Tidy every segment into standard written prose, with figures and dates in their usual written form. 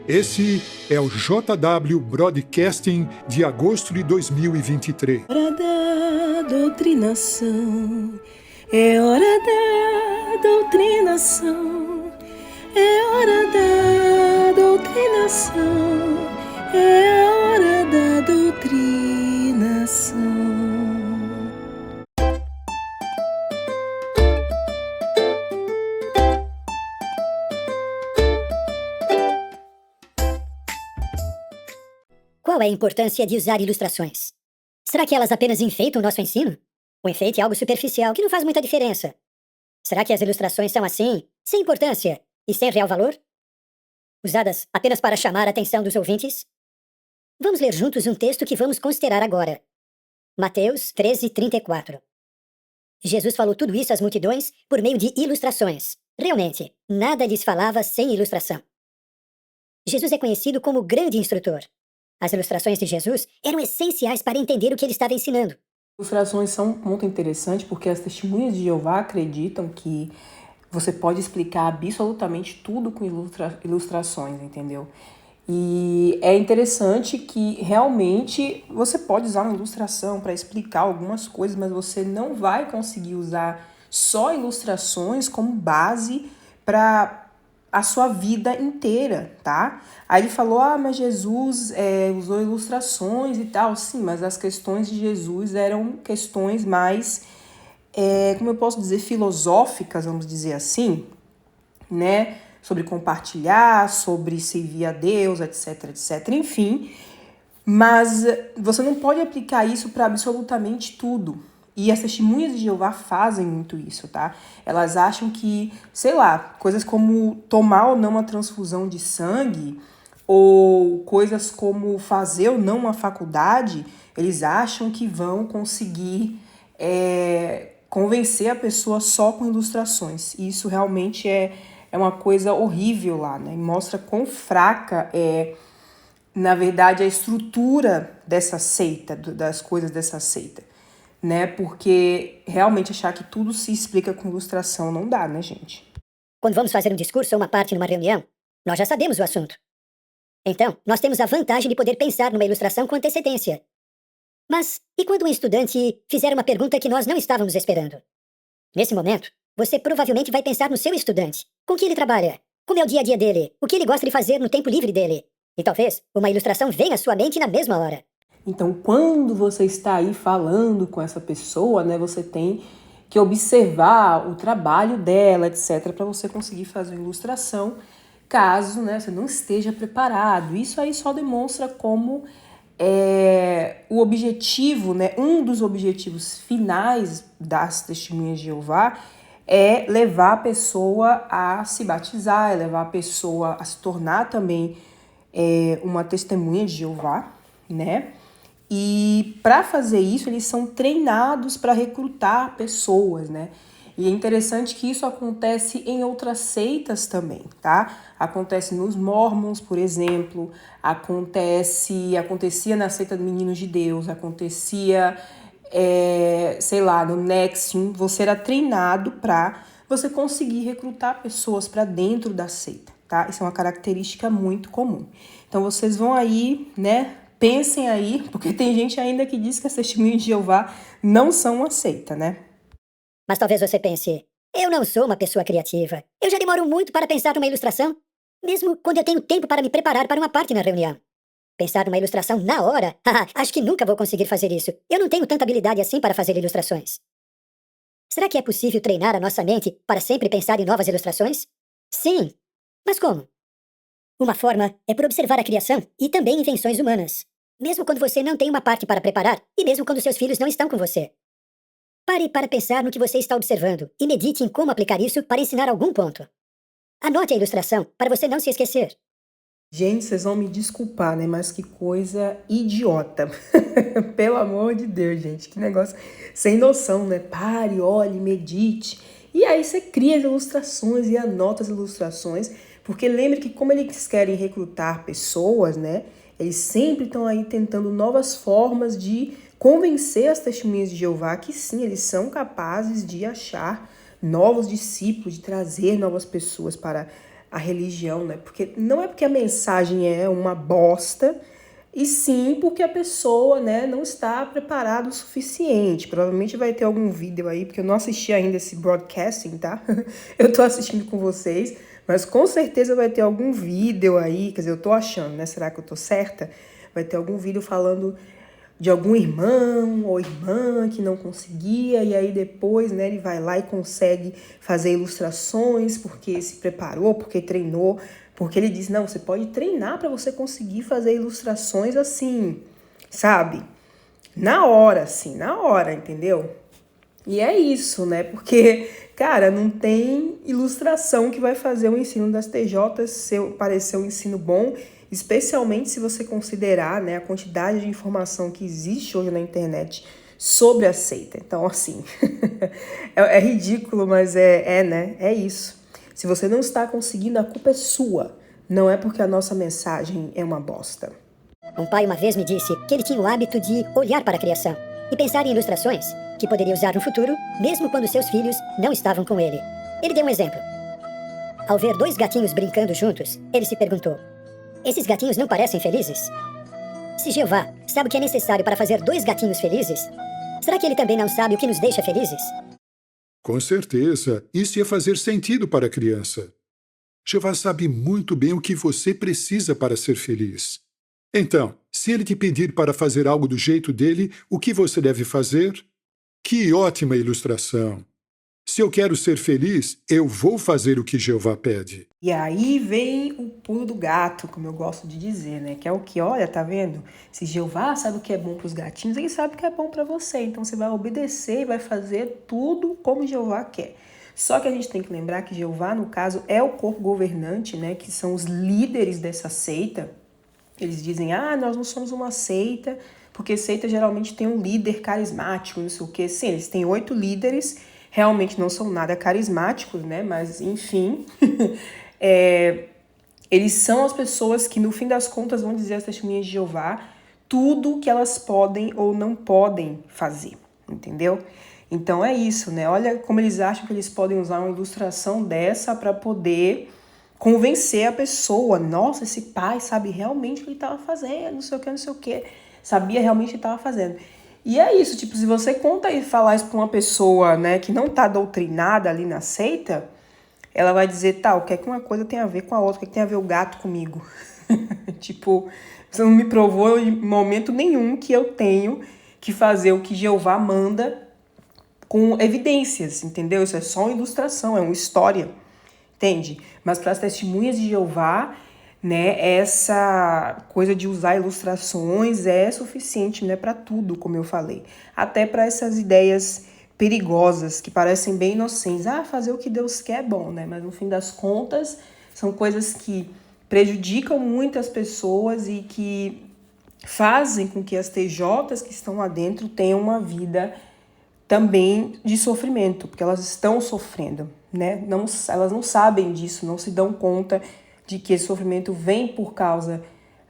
Esse é o JW Broadcasting de agosto de 2023. Hora da doutrinação, é hora da doutrinação, é hora da doutrinação, é hora da doutrinação. Qual é a importância de usar ilustrações? Será que elas apenas enfeitam o nosso ensino? O enfeite é algo superficial que não faz muita diferença. Será que as ilustrações são assim, sem importância e sem real valor? Usadas apenas para chamar a atenção dos ouvintes? Vamos ler juntos um texto que vamos considerar agora. Mateus 13:34. Jesus falou tudo isso às multidões por meio de ilustrações. Realmente, nada lhes falava sem ilustração. Jesus é conhecido como o grande instrutor. As ilustrações de Jesus eram essenciais para entender o que ele estava ensinando. Ilustrações são muito interessantes porque as testemunhas de Jeová acreditam que você pode explicar absolutamente tudo com ilustrações, entendeu? E é interessante que realmente você pode usar uma ilustração para explicar algumas coisas, mas você não vai conseguir usar só ilustrações como base para a sua vida inteira, tá? Aí ele falou, mas Jesus usou ilustrações e tal. Sim, mas as questões de Jesus eram questões mais, como eu posso dizer, filosóficas, vamos dizer assim, né? Sobre compartilhar, sobre servir a Deus, etc, etc, enfim. Mas você não pode aplicar isso para absolutamente tudo. E as testemunhas de Jeová fazem muito isso, tá? Elas acham que, sei lá, coisas como tomar ou não uma transfusão de sangue, ou coisas como fazer ou não uma faculdade, eles acham que vão conseguir convencer a pessoa só com ilustrações. E isso realmente é uma coisa horrível lá, né? E mostra quão fraca na verdade, a estrutura dessa seita, das coisas dessa seita, né? Porque realmente achar que tudo se explica com ilustração não dá, né, gente? Quando vamos fazer um discurso ou uma parte numa reunião, nós já sabemos o assunto. Então, nós temos a vantagem de poder pensar numa ilustração com antecedência. Mas, e quando um estudante fizer uma pergunta que nós não estávamos esperando? Nesse momento, você provavelmente vai pensar no seu estudante. Com que ele trabalha? Como é o dia a dia dele? O que ele gosta de fazer no tempo livre dele? E talvez uma ilustração venha à sua mente na mesma hora. Então, quando você está aí falando com essa pessoa, né, você tem que observar o trabalho dela, etc, para você conseguir fazer uma ilustração, caso, né, você não esteja preparado. Isso aí só demonstra como o objetivo, né, um dos objetivos finais das testemunhas de Jeová é levar a pessoa a se batizar, é levar a pessoa a se tornar também uma testemunha de Jeová, né? E para fazer isso, eles são treinados para recrutar pessoas, né? E é interessante que isso acontece em outras seitas também, tá? Acontece nos Mormons, por exemplo, acontecia na seita dos Meninos de Deus, acontecia, sei lá, no Nexium. Você era treinado para você conseguir recrutar pessoas para dentro da seita, tá? Isso é uma característica muito comum. Então vocês vão aí, né? Pensem aí, porque tem gente ainda que diz que as testemunhas de Jeová não são uma seita, né? Mas talvez você pense, eu não sou uma pessoa criativa. Eu já demoro muito para pensar numa ilustração, mesmo quando eu tenho tempo para me preparar para uma parte na reunião. Pensar numa ilustração na hora? Acho que nunca vou conseguir fazer isso. Eu não tenho tanta habilidade assim para fazer ilustrações. Será que é possível treinar a nossa mente para sempre pensar em novas ilustrações? Sim. Mas como? Uma forma é por observar a criação e também invenções humanas. Mesmo quando você não tem uma parte para preparar, e mesmo quando seus filhos não estão com você. Pare para pensar no que você está observando e medite em como aplicar isso para ensinar algum ponto. Anote a ilustração para você não se esquecer. Gente, vocês vão me desculpar, né? Mas que coisa idiota. Pelo amor de Deus, gente. Que negócio sem noção, né? Pare, olhe, medite. E aí você cria as ilustrações e anota as ilustrações. Porque lembre que como eles querem recrutar pessoas, né? Eles sempre estão aí tentando novas formas de convencer as testemunhas de Jeová que sim, eles são capazes de achar novos discípulos, de trazer novas pessoas para a religião, né? Porque não é porque a mensagem é uma bosta, e sim porque a pessoa, né, não está preparada o suficiente. Provavelmente vai ter algum vídeo aí, porque eu não assisti ainda esse broadcasting, tá? Eu tô assistindo com vocês, mas com certeza vai ter algum vídeo aí, quer dizer, eu tô achando, né? Será que eu tô certa? Vai ter algum vídeo falando de algum irmão ou irmã que não conseguia, e aí depois, né, ele vai lá e consegue fazer ilustrações porque se preparou, porque treinou, porque ele diz, não, você pode treinar para você conseguir fazer ilustrações assim, sabe? Na hora, assim, na hora, entendeu? E é isso, né? Porque, cara, não tem ilustração que vai fazer o ensino das TJs parecer um ensino bom, especialmente se você considerar, né, a quantidade de informação que existe hoje na internet sobre a seita. Então, assim, é ridículo, mas né? É isso. Se você não está conseguindo, a culpa é sua. Não é porque a nossa mensagem é uma bosta. Um pai uma vez me disse que ele tinha o hábito de olhar para a criação e pensar em ilustrações que poderia usar no futuro, mesmo quando seus filhos não estavam com ele. Ele deu um exemplo. Ao ver dois gatinhos brincando juntos, ele se perguntou: esses gatinhos não parecem felizes? Se Jeová sabe o que é necessário para fazer dois gatinhos felizes, será que ele também não sabe o que nos deixa felizes? Com certeza, isso ia fazer sentido para a criança. Jeová sabe muito bem o que você precisa para ser feliz. Então, se ele te pedir para fazer algo do jeito dele, o que você deve fazer? Que ótima ilustração! Se eu quero ser feliz, eu vou fazer o que Jeová pede. E aí vem o pulo do gato, como eu gosto de dizer, né? Que é o que, olha, tá vendo? Se Jeová sabe o que é bom para os gatinhos, ele sabe o que é bom para você. Então você vai obedecer e vai fazer tudo como Jeová quer. Só que a gente tem que lembrar que Jeová, no caso, é o corpo governante, né? Que são os líderes dessa seita. Eles dizem, nós não somos uma seita, porque seita geralmente tem um líder carismático, não sei o quê. Sim, eles têm 8 líderes, realmente não são nada carismáticos, né? Mas, enfim, eles são as pessoas que, no fim das contas, vão dizer às testemunhas de Jeová tudo que elas podem ou não podem fazer, entendeu? Então é isso, né? Olha como eles acham que eles podem usar uma ilustração dessa para poder convencer a pessoa. Nossa, esse pai sabe realmente o que ele estava fazendo, não sei o que. Sabia realmente o que estava fazendo. E é isso, tipo, se você conta e falar isso pra uma pessoa, né, que não tá doutrinada ali na seita, ela vai dizer, o que é que uma coisa tem a ver com a outra? O que é que tem a ver o gato comigo? Tipo, você não me provou em momento nenhum que eu tenho que fazer o que Jeová manda com evidências, entendeu? Isso é só uma ilustração, é uma história, entende? Mas para as testemunhas de Jeová, né, essa coisa de usar ilustrações é suficiente, né, para tudo, como eu falei. Até para essas ideias perigosas, que parecem bem inocentes. Fazer o que Deus quer é bom, né? Mas no fim das contas, são coisas que prejudicam muitas pessoas e que fazem com que as TJs que estão lá dentro tenham uma vida também de sofrimento, porque elas estão sofrendo, né? Elas não sabem disso, não se dão conta de que esse sofrimento vem por causa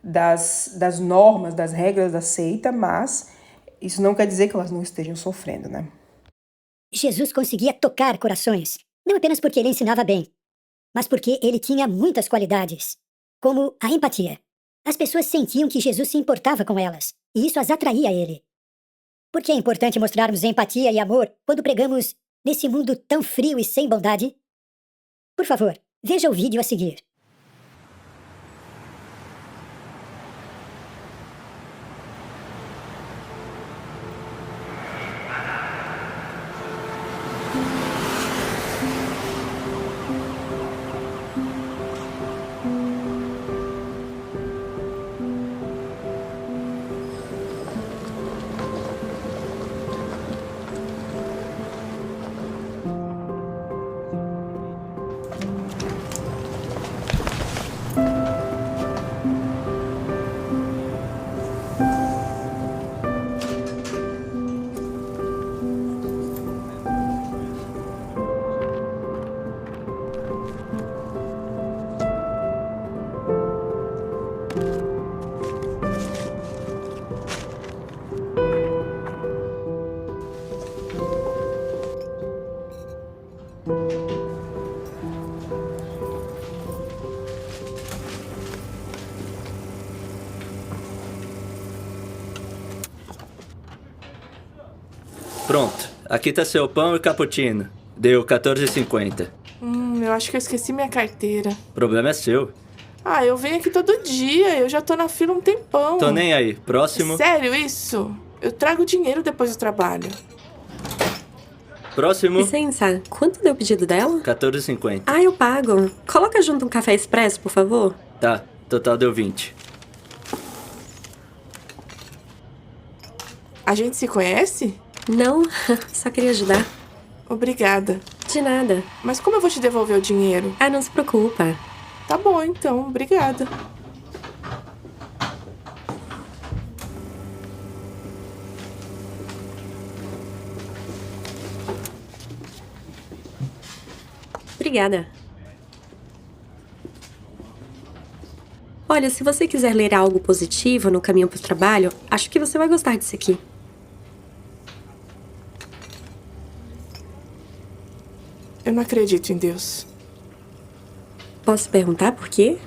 das normas, das regras da seita, mas isso não quer dizer que elas não estejam sofrendo, né? Jesus conseguia tocar corações, não apenas porque ele ensinava bem, mas porque ele tinha muitas qualidades, como a empatia. As pessoas sentiam que Jesus se importava com elas, e isso as atraía a ele. Por que é importante mostrarmos empatia e amor quando pregamos nesse mundo tão frio e sem bondade? Por favor, veja o vídeo a seguir. Pronto. Aqui tá seu pão e cappuccino. Deu R$14,50. Eu acho que eu esqueci minha carteira. O problema é seu. Ah, eu venho aqui todo dia. Eu já tô na fila um tempão. Tô nem aí. Próximo. Sério isso? Eu trago dinheiro depois do trabalho. Próximo. Licença, quanto deu o pedido dela? R$14,50. Ah, eu pago. Coloca junto um café expresso, por favor. Tá. Total deu 20. A gente se conhece? Não, só queria ajudar. Obrigada. De nada. Mas como eu vou te devolver o dinheiro? Ah, não se preocupa. Tá bom, então. Obrigada. Obrigada. Olha, se você quiser ler algo positivo no caminho pro trabalho, acho que você vai gostar disso aqui. Eu não acredito em Deus. Posso perguntar por quê?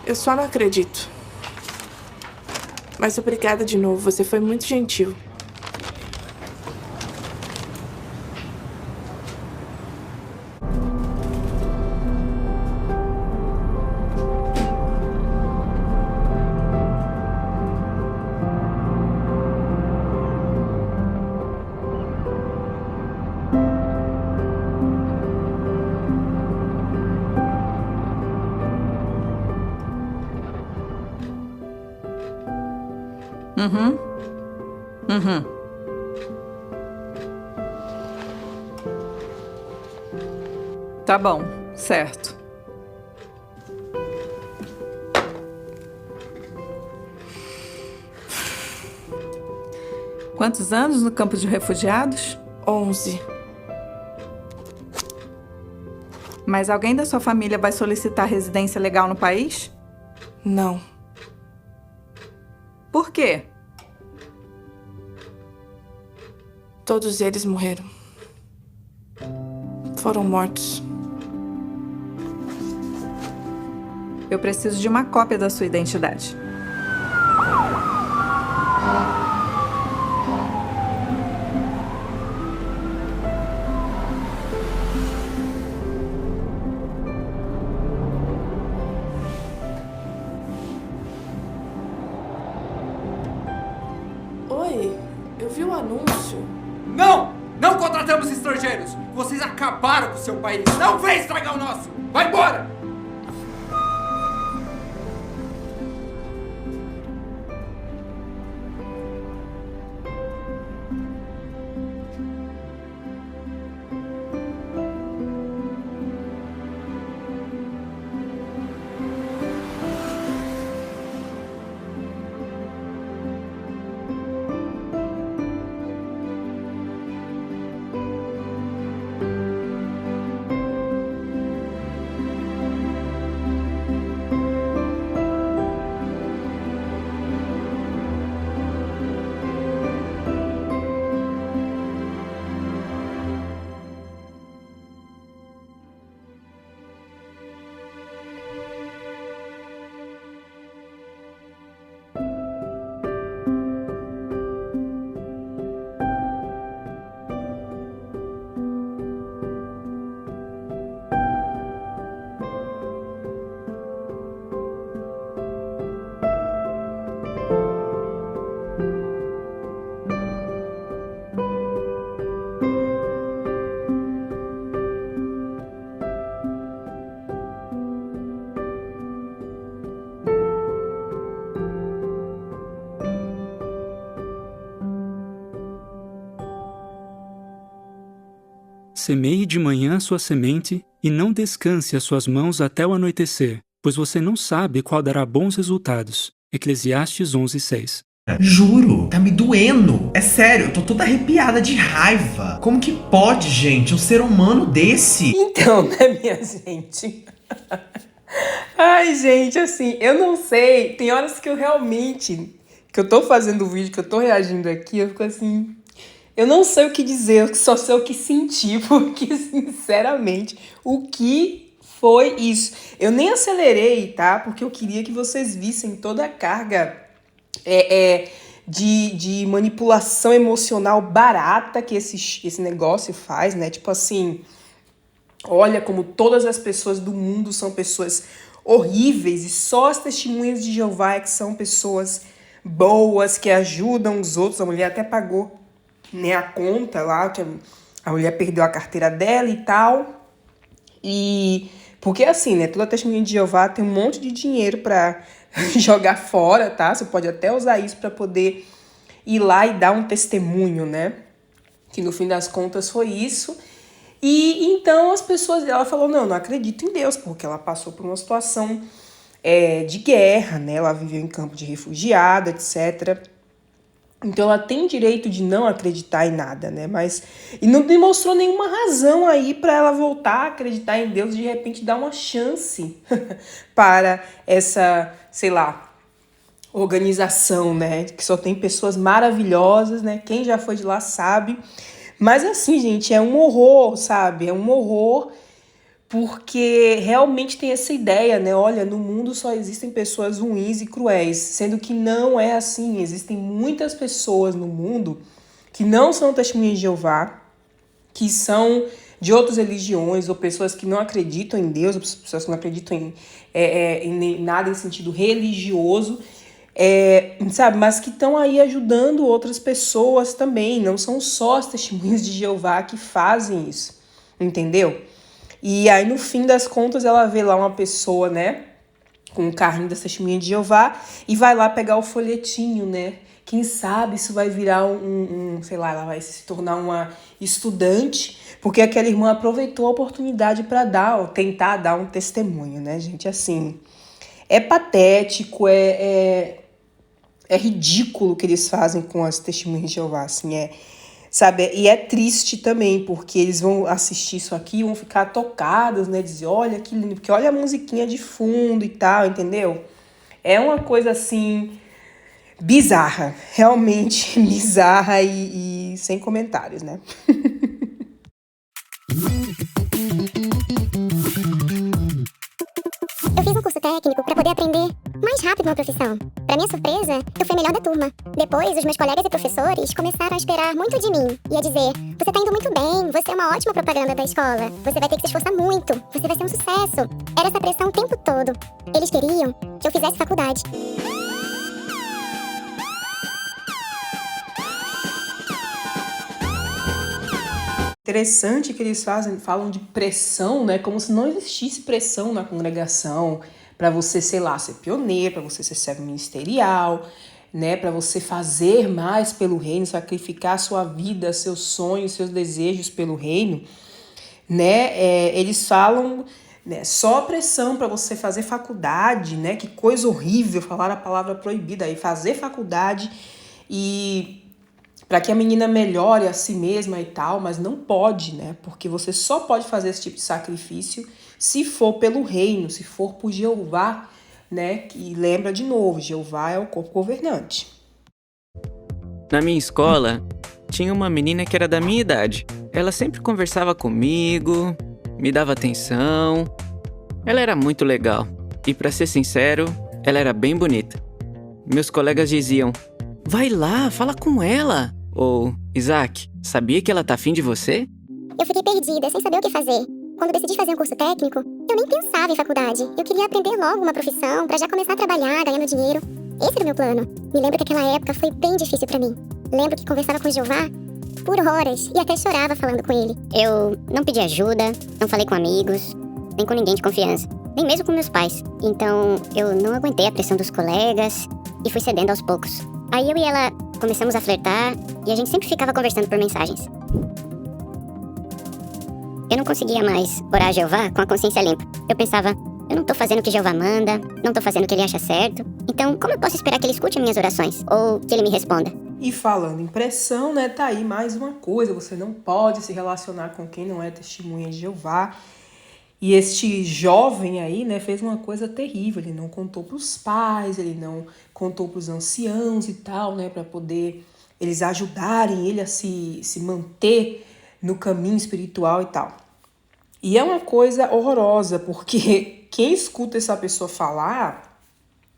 Eu só não acredito. Mas obrigada de novo. Você foi muito gentil. Tá bom, certo. Quantos anos no campo de refugiados? 11. Mas alguém da sua família vai solicitar residência legal no país? Não. Por quê? Todos eles morreram. Foram mortos. Eu preciso de uma cópia da sua identidade. Oi, eu vi o anúncio. Não! Não contratamos estrangeiros! Vocês acabaram com o seu país! Não vem estragar o nosso! Vai embora! Semeie de manhã a sua semente e não descanse as suas mãos até o anoitecer, pois você não sabe qual dará bons resultados. Eclesiastes 11:6. Juro, tá me doendo. É sério, eu tô toda arrepiada de raiva. Como que pode, gente, um ser humano desse? Então, né, minha gente? Ai, gente, assim, eu não sei. Tem horas que eu realmente que eu tô fazendo o vídeo, que eu tô reagindo aqui, eu fico assim... Eu não sei o que dizer, eu só sei o que sentir, porque, sinceramente, o que foi isso? Eu nem acelerei, tá? Porque eu queria que vocês vissem toda a carga de manipulação emocional barata que esse negócio faz, né? Tipo assim, olha como todas as pessoas do mundo são pessoas horríveis e só as testemunhas de Jeová é que são pessoas boas, que ajudam os outros. A mulher até pagou, né, a conta lá, que a mulher perdeu a carteira dela e tal. E porque assim, né, toda testemunha de Jeová tem um monte de dinheiro para jogar fora, tá? Você pode até usar isso para poder ir lá e dar um testemunho, né? Que no fim das contas foi isso. E então as pessoas, ela falou, não acredito em Deus, porque ela passou por uma situação de guerra, né? Ela viveu em campo de refugiado, etc. Então ela tem direito de não acreditar em nada, né? Mas e não demonstrou nenhuma razão aí para ela voltar a acreditar em Deus, de repente dar uma chance para essa, sei lá, organização, né? Que só tem pessoas maravilhosas, né? Quem já foi de lá sabe. Mas assim, gente, é um horror, sabe? É um horror porque realmente tem essa ideia, né? Olha, no mundo só existem pessoas ruins e cruéis, sendo que não é assim. Existem muitas pessoas no mundo que não são testemunhas de Jeová, que são de outras religiões, ou pessoas que não acreditam em Deus, ou pessoas que não acreditam em nada em sentido religioso, sabe? Mas que estão aí ajudando outras pessoas também. Não são só as testemunhas de Jeová que fazem isso, entendeu? E aí, no fim das contas, ela vê lá uma pessoa, né, com um carrinho das testemunhas de Jeová e vai lá pegar o folhetinho, né? Quem sabe isso vai virar sei lá, ela vai se tornar uma estudante, porque aquela irmã aproveitou a oportunidade para tentar dar um testemunho, né, gente? Assim, é patético, é ridículo o que eles fazem com as testemunhas de Jeová, assim, sabe? E é triste também, porque eles vão assistir isso aqui e vão ficar tocados, né? Dizer, olha que lindo, porque olha a musiquinha de fundo e tal, entendeu? É uma coisa, assim, bizarra. Realmente bizarra e sem comentários, né? Eu fiz um curso técnico para poder aprender mais rápido uma profissão. Para minha surpresa, eu fui a melhor da turma. Depois, os meus colegas e professores começaram a esperar muito de mim e a dizer: você tá indo muito bem, você é uma ótima propaganda da escola, você vai ter que se esforçar muito, você vai ser um sucesso. Era essa pressão o tempo todo. Eles queriam que eu fizesse faculdade. Interessante que eles falam de pressão, né? Como se não existisse pressão na congregação para você, sei lá, ser pioneiro, para você ser servo ministerial, né? Para você fazer mais pelo reino, sacrificar a sua vida, seus sonhos, seus desejos pelo reino, né? Eles falam, né, só pressão para você fazer faculdade, né? Que coisa horrível falar a palavra proibida aí, fazer faculdade e para que a menina melhore a si mesma e tal, mas não pode, né? Porque você só pode fazer esse tipo de sacrifício se for pelo reino, se for por Jeová, né? E lembra de novo, Jeová é o corpo governante. Na minha escola, tinha uma menina que era da minha idade. Ela sempre conversava comigo, me dava atenção. Ela era muito legal. E pra ser sincero, ela era bem bonita. Meus colegas diziam: vai lá, fala com ela. Ou, Isaac, sabia que ela tá afim de você? Eu fiquei perdida, sem saber o que fazer. Quando decidi fazer um curso técnico, eu nem pensava em faculdade. Eu queria aprender logo uma profissão, pra já começar a trabalhar, ganhando dinheiro. Esse era o meu plano. Me lembro que aquela época foi bem difícil pra mim. Lembro que conversava com Jeová por horas e até chorava falando com ele. Eu não pedi ajuda, não falei com amigos, nem com ninguém de confiança, nem mesmo com meus pais. Então, eu não aguentei a pressão dos colegas e fui cedendo aos poucos. Aí eu e ela começamos a flertar e a gente sempre ficava conversando por mensagens. Eu não conseguia mais orar a Jeová com a consciência limpa. Eu pensava, eu não tô fazendo o que Jeová manda, não tô fazendo o que ele acha certo. Então, como eu posso esperar que ele escute as minhas orações? Ou que ele me responda? E falando em pressão, né, tá aí mais uma coisa. Você não pode se relacionar com quem não é testemunha de Jeová. E este jovem aí, né, fez uma coisa terrível. Ele não contou para os pais, ele não contou para os anciãos e tal, né, para poder eles ajudarem ele a se manter no caminho espiritual e tal. E é uma coisa horrorosa, porque quem escuta essa pessoa falar,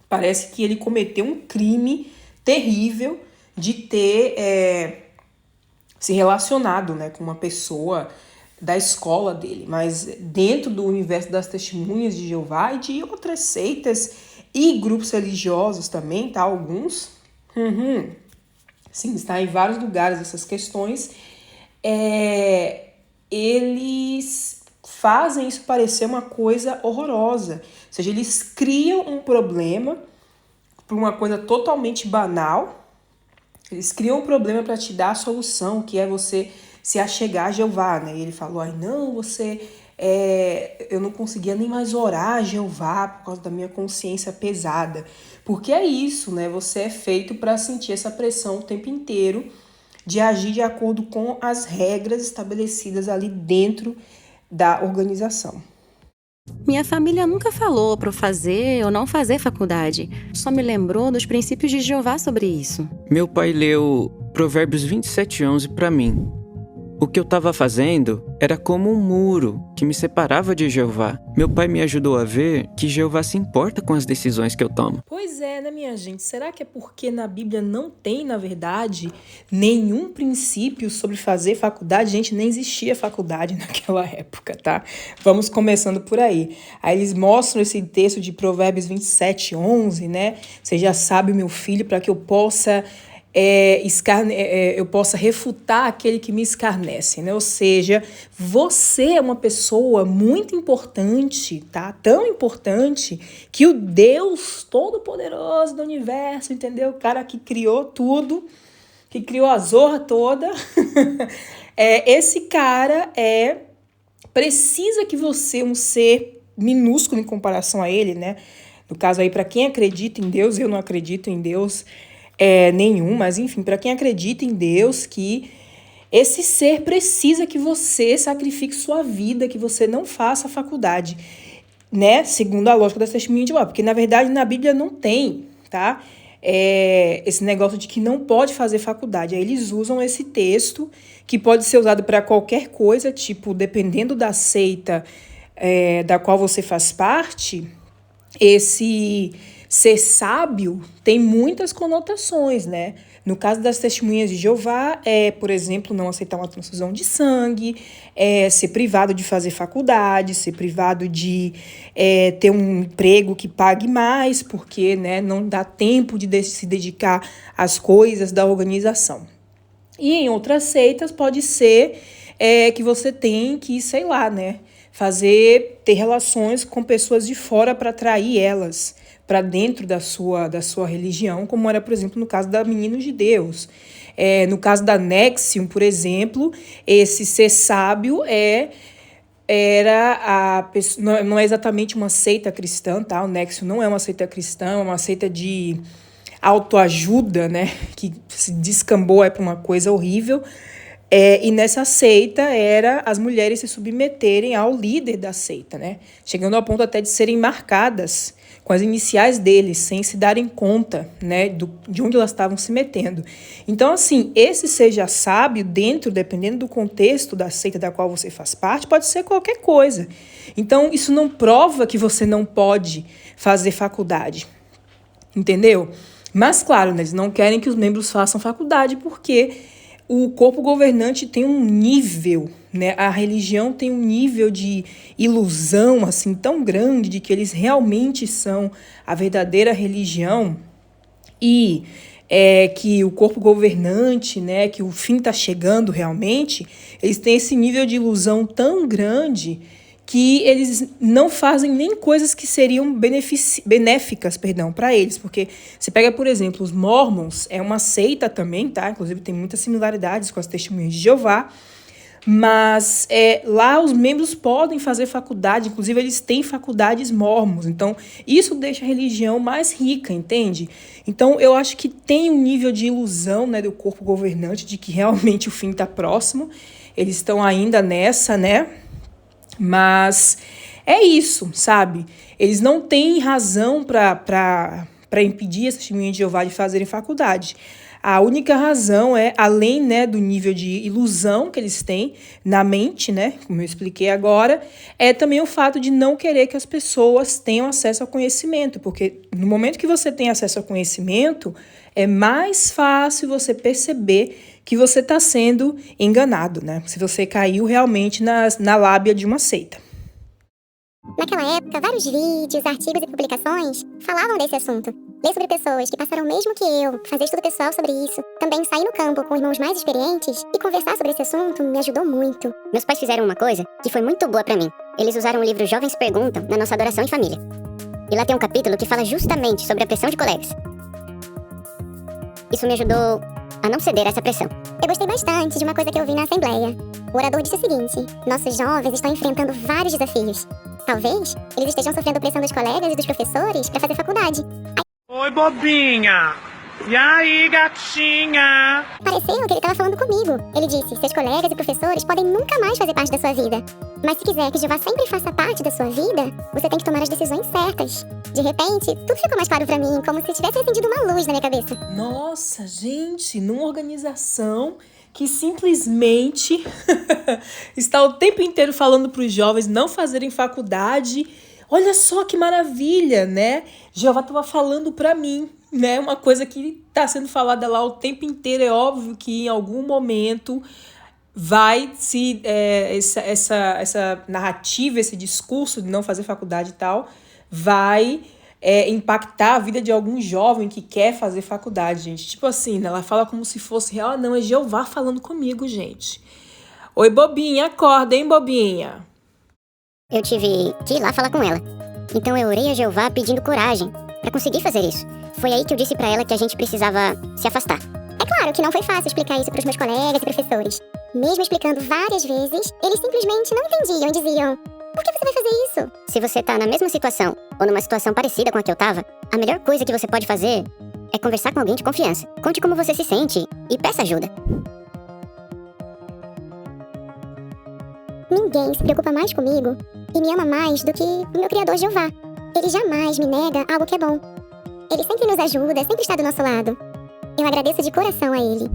parece que ele cometeu um crime terrível de ter se relacionado, né, com uma pessoa da escola dele. Mas dentro do universo das Testemunhas de Jeová e de outras seitas e grupos religiosos também, tá? Alguns. Sim, está em vários lugares essas questões. Eles fazem isso parecer uma coisa horrorosa. Ou seja, eles criam um problema por uma coisa totalmente banal. Eles criam um problema para te dar a solução, que é você se achegar a Jeová, né? E ele falou, ai não, eu não conseguia nem mais orar a Jeová por causa da minha consciência pesada. Porque é isso, né? Você é feito para sentir essa pressão o tempo inteiro de agir de acordo com as regras estabelecidas ali dentro da organização. Minha família nunca falou para eu fazer ou não fazer faculdade. Só me lembrou dos princípios de Jeová sobre isso. Meu pai leu Provérbios 27:11 para mim. O que eu estava fazendo era como um muro que me separava de Jeová. Meu pai me ajudou a ver que Jeová se importa com as decisões que eu tomo. Pois é, né, minha gente? Será que é porque na Bíblia não tem, na verdade, nenhum princípio sobre fazer faculdade? Gente, nem existia faculdade naquela época, tá? Vamos começando por aí. Aí eles mostram esse texto de Provérbios 27:11, né? Você já sabe, meu filho, para que eu possa... eu possa refutar aquele que me escarnece, né? Ou seja, você é uma pessoa muito importante, tá? Tão importante que o Deus Todo-Poderoso do Universo, entendeu? O cara que criou tudo, que criou a zorra toda, esse cara precisa que você, um ser minúsculo em comparação a ele, né? No caso aí, para quem acredita em Deus, eu não acredito em Deus nenhum, mas enfim, para quem acredita em Deus, que esse ser precisa que você sacrifique sua vida, que você não faça a faculdade, né? Segundo a lógica das Testemunhas de Jeová, porque na verdade na Bíblia não tem, tá? Esse negócio de que não pode fazer faculdade. Aí eles usam esse texto que pode ser usado para qualquer coisa, tipo, dependendo da seita da qual você faz parte, esse ser sábio tem muitas conotações, né? No caso das Testemunhas de Jeová, por exemplo, não aceitar uma transfusão de sangue, ser privado de fazer faculdade, ser privado de ter um emprego que pague mais, porque, né, não dá tempo de se dedicar às coisas da organização. E em outras seitas pode ser que você tem que, sei lá, né, ter relações com pessoas de fora para atrair elas para dentro da sua religião, como era, por exemplo, no caso da Meninos de Deus. No caso da Nexium, por exemplo, esse ser sábio não é exatamente uma seita cristã, tá? O Nexium não é uma seita cristã, é uma seita de autoajuda, né? Que se descambou para uma coisa horrível. E nessa seita era as mulheres se submeterem ao líder da seita, né? Chegando ao ponto até de serem marcadas com as iniciais deles, sem se darem conta, né, de onde elas estavam se metendo. Então, assim, esse seja sábio dependendo do contexto da seita da qual você faz parte, pode ser qualquer coisa. Então, isso não prova que você não pode fazer faculdade, entendeu? Mas, claro, né, eles não querem que os membros façam faculdade porque o corpo governante tem um nível, né? A religião tem um nível de ilusão assim tão grande de que eles realmente são a verdadeira religião e que o corpo governante, né, que o fim está chegando realmente, eles têm esse nível de ilusão tão grande que eles não fazem nem coisas que seriam benéficas para eles. Porque você pega, por exemplo, os Mormons, é uma seita também, tá? Inclusive tem muitas similaridades com as Testemunhas de Jeová, mas lá os membros podem fazer faculdade, inclusive eles têm faculdades mormons, então isso deixa a religião mais rica, entende? Então eu acho que tem um nível de ilusão, né, do corpo governante de que realmente o fim está próximo, eles estão ainda nessa, né? Mas é isso, sabe? Eles não têm razão para impedir as testemunhas de Jeová de fazerem faculdade. A única razão é, além, né, do nível de ilusão que eles têm na mente, né, como eu expliquei agora, é também o fato de não querer que as pessoas tenham acesso ao conhecimento, porque no momento que você tem acesso ao conhecimento, é mais fácil você perceber que você está sendo enganado, né? Se você caiu realmente na lábia de uma seita. Naquela época, vários vídeos, artigos e publicações falavam desse assunto. Ler sobre pessoas que passaram o mesmo que eu, fazer estudo pessoal sobre isso, também sair no campo com irmãos mais experientes e conversar sobre esse assunto me ajudou muito. Meus pais fizeram uma coisa que foi muito boa pra mim. Eles usaram o livro Jovens Perguntam na nossa adoração em família. E lá tem um capítulo que fala justamente sobre a pressão de colegas. Isso me ajudou a não ceder a essa pressão. Eu gostei bastante de uma coisa que eu vi na Assembleia. O orador disse o seguinte: nossos jovens estão enfrentando vários desafios. Talvez eles estejam sofrendo pressão dos colegas e dos professores para fazer faculdade. Oi, bobinha! E aí, gatinha? Pareceu que ele estava falando comigo. Ele disse: seus colegas e professores podem nunca mais fazer parte da sua vida. Mas se quiser que Jeová sempre faça parte da sua vida, você tem que tomar as decisões certas. De repente, tudo ficou mais claro pra mim, como se tivesse acendido uma luz na minha cabeça. Nossa, gente, numa organização que simplesmente está o tempo inteiro falando para os jovens não fazerem faculdade. Olha só que maravilha, né? Jeová estava falando para mim, né? Uma coisa que está sendo falada lá o tempo inteiro. É óbvio que em algum momento vai se essa narrativa, esse discurso de não fazer faculdade e tal, vai impactar a vida de algum jovem que quer fazer faculdade, gente. Tipo assim, né? Ela fala como se fosse real. Não, é Jeová falando comigo, gente. Oi, bobinha, acorda, hein, bobinha? Eu tive que ir lá falar com ela. Então eu orei a Jeová pedindo coragem pra conseguir fazer isso. Foi aí que eu disse pra ela que a gente precisava se afastar. É claro que não foi fácil explicar isso pros meus colegas e professores. Mesmo explicando várias vezes, eles simplesmente não entendiam e diziam: por que você vai fazer isso? Se você tá na mesma situação, ou numa situação parecida com a que eu tava, a melhor coisa que você pode fazer é conversar com alguém de confiança. Conte como você se sente e peça ajuda. Ninguém se preocupa mais comigo e me ama mais do que o meu Criador Jeová. Ele jamais me nega algo que é bom. Ele sempre nos ajuda, sempre está do nosso lado. Eu agradeço de coração a ele.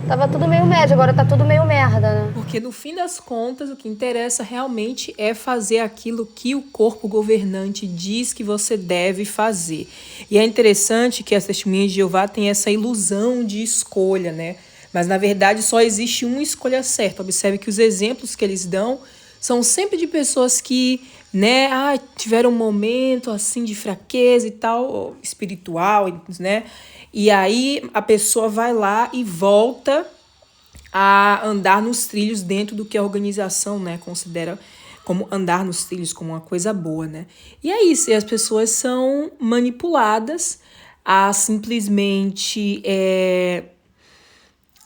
Tava tudo meio médio, agora tá tudo meio merda, né? Porque no fim das contas, o que interessa realmente é fazer aquilo que o corpo governante diz que você deve fazer. E é interessante que as testemunhas de Jeová têm essa ilusão de escolha, né? Mas na verdade só existe uma escolha certa. Observe que os exemplos que eles dão são sempre de pessoas que, né, tiveram um momento assim de fraqueza e tal, espiritual, né? E aí a pessoa vai lá e volta a andar nos trilhos dentro do que a organização, né, considera como andar nos trilhos, como uma coisa boa, né? E é isso, e as pessoas são manipuladas a simplesmente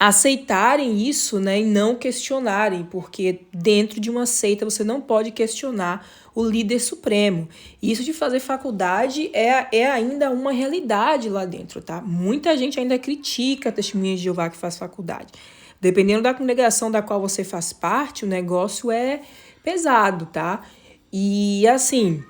aceitarem isso, né, e não questionarem, porque dentro de uma seita você não pode questionar o líder supremo. E isso de fazer faculdade é ainda uma realidade lá dentro, tá? Muita gente ainda critica a testemunha de Jeová que faz faculdade. Dependendo da congregação da qual você faz parte, o negócio é pesado, tá? E assim,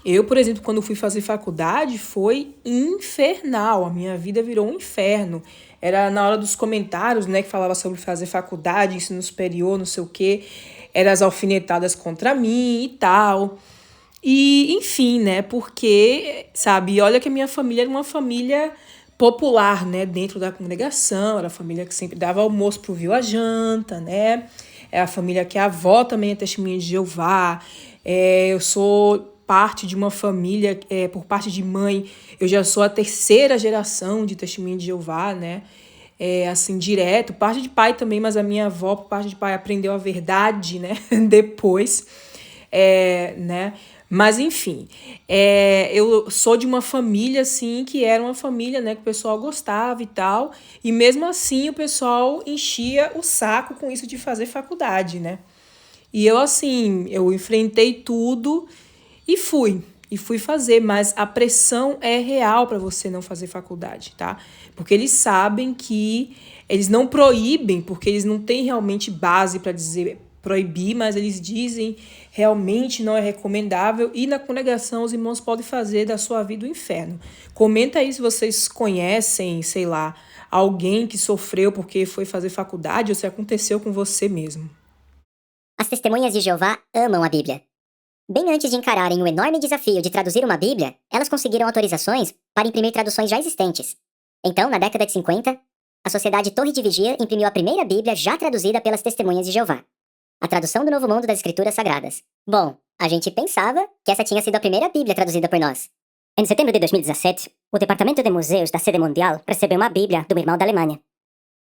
eu, por exemplo, quando fui fazer faculdade, foi infernal. A minha vida virou um inferno. Era na hora dos comentários, né, que falava sobre fazer faculdade, ensino superior, não sei o quê. Eram as alfinetadas contra mim e tal. E, enfim, né, porque, sabe, olha que a minha família era uma família popular, né, dentro da congregação. Era a família que sempre dava almoço pro viu a janta, né. É a família que a avó também é testemunha de Jeová. Eu sou parte de uma família, por parte de mãe, eu já sou a terceira geração de testemunha de Jeová, né? Assim, direto. Parte de pai também, mas a minha avó, por parte de pai, aprendeu a verdade, né? Depois, né? Mas, enfim, eu sou de uma família, assim, que era uma família, né? Que o pessoal gostava e tal. E mesmo assim, o pessoal enchia o saco com isso de fazer faculdade, né? E eu, assim, eu enfrentei tudo e fui, e fui fazer, mas a pressão é real para você não fazer faculdade, tá? Porque eles sabem que eles não proíbem, porque eles não têm realmente base para dizer proibir, mas eles dizem realmente não é recomendável e na congregação os irmãos podem fazer da sua vida o inferno. Comenta aí se vocês conhecem, sei lá, alguém que sofreu porque foi fazer faculdade ou se aconteceu com você mesmo. As testemunhas de Jeová amam a Bíblia. Bem antes de encararem o enorme desafio de traduzir uma Bíblia, elas conseguiram autorizações para imprimir traduções já existentes. Então, na década de 50, a Sociedade Torre de Vigia imprimiu a primeira Bíblia já traduzida pelas Testemunhas de Jeová. A tradução do Novo Mundo das Escrituras Sagradas. Bom, a gente pensava que essa tinha sido a primeira Bíblia traduzida por nós. Em setembro de 2017, o Departamento de Museus da Sede Mundial recebeu uma Bíblia do irmão da Alemanha.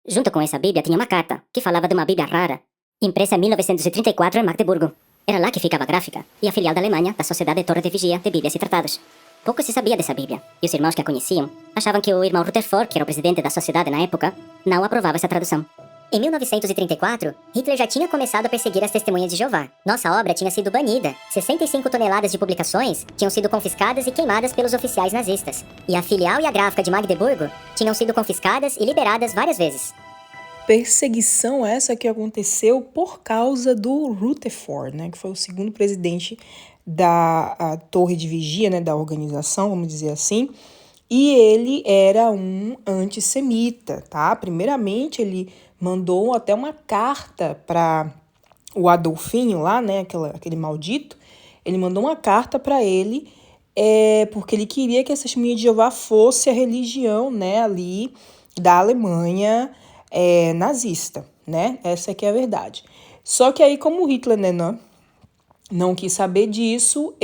Junto com essa Bíblia tinha uma carta que falava de uma Bíblia rara, impressa em 1934 em Magdeburgo. Era lá que ficava a gráfica e a filial da Alemanha da Sociedade Torre de Vigia de Bíblias e Tratados. Pouco se sabia dessa Bíblia, e os irmãos que a conheciam achavam que o irmão Rutherford, que era o presidente da sociedade na época, não aprovava essa tradução. Em 1934, Hitler já tinha começado a perseguir as Testemunhas de Jeová. Nossa obra tinha sido banida, 65 toneladas de publicações tinham sido confiscadas e queimadas pelos oficiais nazistas, e a filial e a gráfica de Magdeburgo tinham sido confiscadas e liberadas várias vezes. Perseguição essa que aconteceu por causa do Rutherford, né, que foi o segundo presidente da Torre de Vigia, né, da organização, vamos dizer assim, e ele era um antissemita, tá? Primeiramente, ele mandou até uma carta para o Adolfinho lá, né, aquele maldito, ele mandou uma carta para ele, porque ele queria que a Testemunha de Jeová fosse a religião, né, ali da Alemanha nazista, né? Essa aqui é a verdade. Só que aí, como o Hitler, né, não quis saber disso,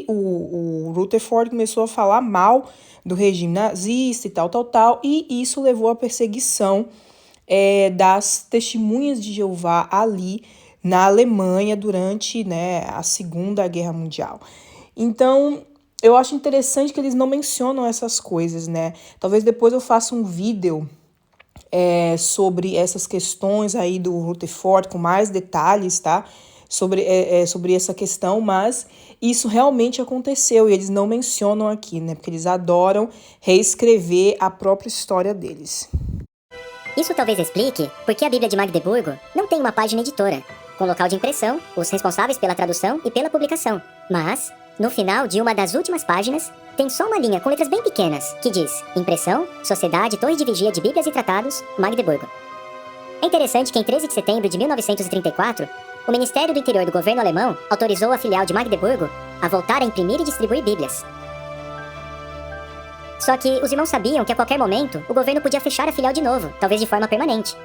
o Rutherford começou a falar mal do regime nazista e tal, e isso levou à perseguição das Testemunhas de Jeová ali na Alemanha durante, né, a Segunda Guerra Mundial. Então, eu acho interessante que eles não mencionam essas coisas, né? Talvez depois eu faça um vídeo sobre essas questões aí do Rutherford com mais detalhes, tá? Sobre essa questão, mas isso realmente aconteceu e eles não mencionam aqui, né? Porque eles adoram reescrever a própria história deles. Isso talvez explique por que a Bíblia de Magdeburgo não tem uma página editora, com local de impressão, os responsáveis pela tradução e pela publicação. Mas, no final de uma das últimas páginas, tem só uma linha com letras bem pequenas, que diz Impressão, Sociedade Torre de Vigia de Bíblias e Tratados, Magdeburgo. É interessante que em 13 de setembro de 1934, o Ministério do Interior do governo alemão autorizou a filial de Magdeburgo a voltar a imprimir e distribuir Bíblias. Só que os irmãos sabiam que a qualquer momento o governo podia fechar a filial de novo, talvez de forma permanente.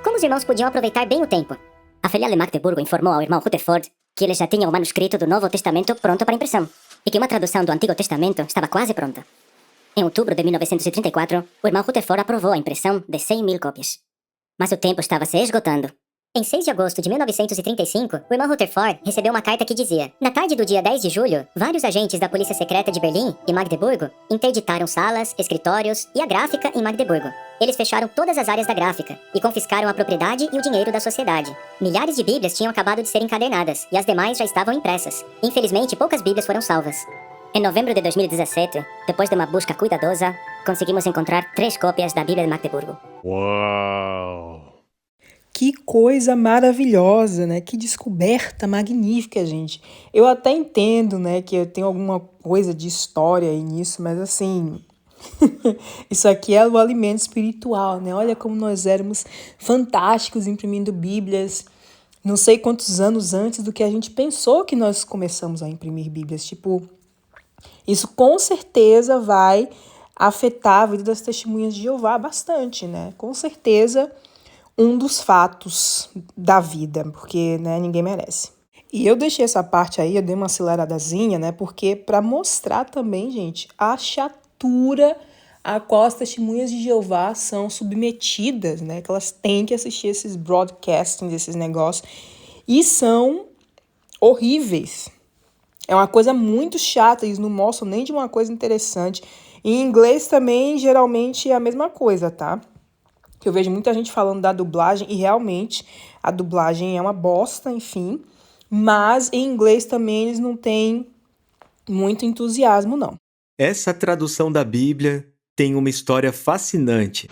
Como os irmãos podiam aproveitar bem o tempo? A filial de Magdeburgo informou ao irmão Rutherford que eles já tinham o manuscrito do Novo Testamento pronto para impressão, e que uma tradução do Antigo Testamento estava quase pronta. Em outubro de 1934, o irmão Rutherford aprovou a impressão de 100.000 cópias. Mas o tempo estava se esgotando. Em 6 de agosto de 1935, o irmão Rutherford recebeu uma carta que dizia: na tarde do dia 10 de julho, vários agentes da Polícia Secreta de Berlim e Magdeburgo interditaram salas, escritórios e a gráfica em Magdeburgo. Eles fecharam todas as áreas da gráfica e confiscaram a propriedade e o dinheiro da sociedade. Milhares de Bíblias tinham acabado de ser encadernadas e as demais já estavam impressas. Infelizmente, poucas Bíblias foram salvas. Em novembro de 2017, depois de uma busca cuidadosa, conseguimos encontrar 3 cópias da Bíblia de Magdeburgo. Uau! Que coisa maravilhosa, né? Que descoberta magnífica, gente. Eu até entendo, né, que eu tenho alguma coisa de história aí nisso, mas assim, isso aqui é o alimento espiritual, né? Olha como nós éramos fantásticos imprimindo Bíblias, não sei quantos anos antes do que a gente pensou que nós começamos a imprimir Bíblias. Tipo, isso com certeza vai afetar a vida das Testemunhas de Jeová bastante, né? Com certeza um dos fatos da vida, porque, né, ninguém merece. E eu deixei essa parte aí, eu dei uma aceleradazinha, né, porque para mostrar também, gente, a chatura a qual as Testemunhas de Jeová são submetidas, né, que elas têm que assistir esses broadcastings, esses negócios, e são horríveis. É uma coisa muito chata, eles não mostram nem de uma coisa interessante. Em inglês também, geralmente, é a mesma coisa, tá? Que eu vejo muita gente falando da dublagem, e realmente a dublagem é uma bosta, enfim. Mas em inglês também eles não têm muito entusiasmo, não. Essa tradução da Bíblia tem uma história fascinante.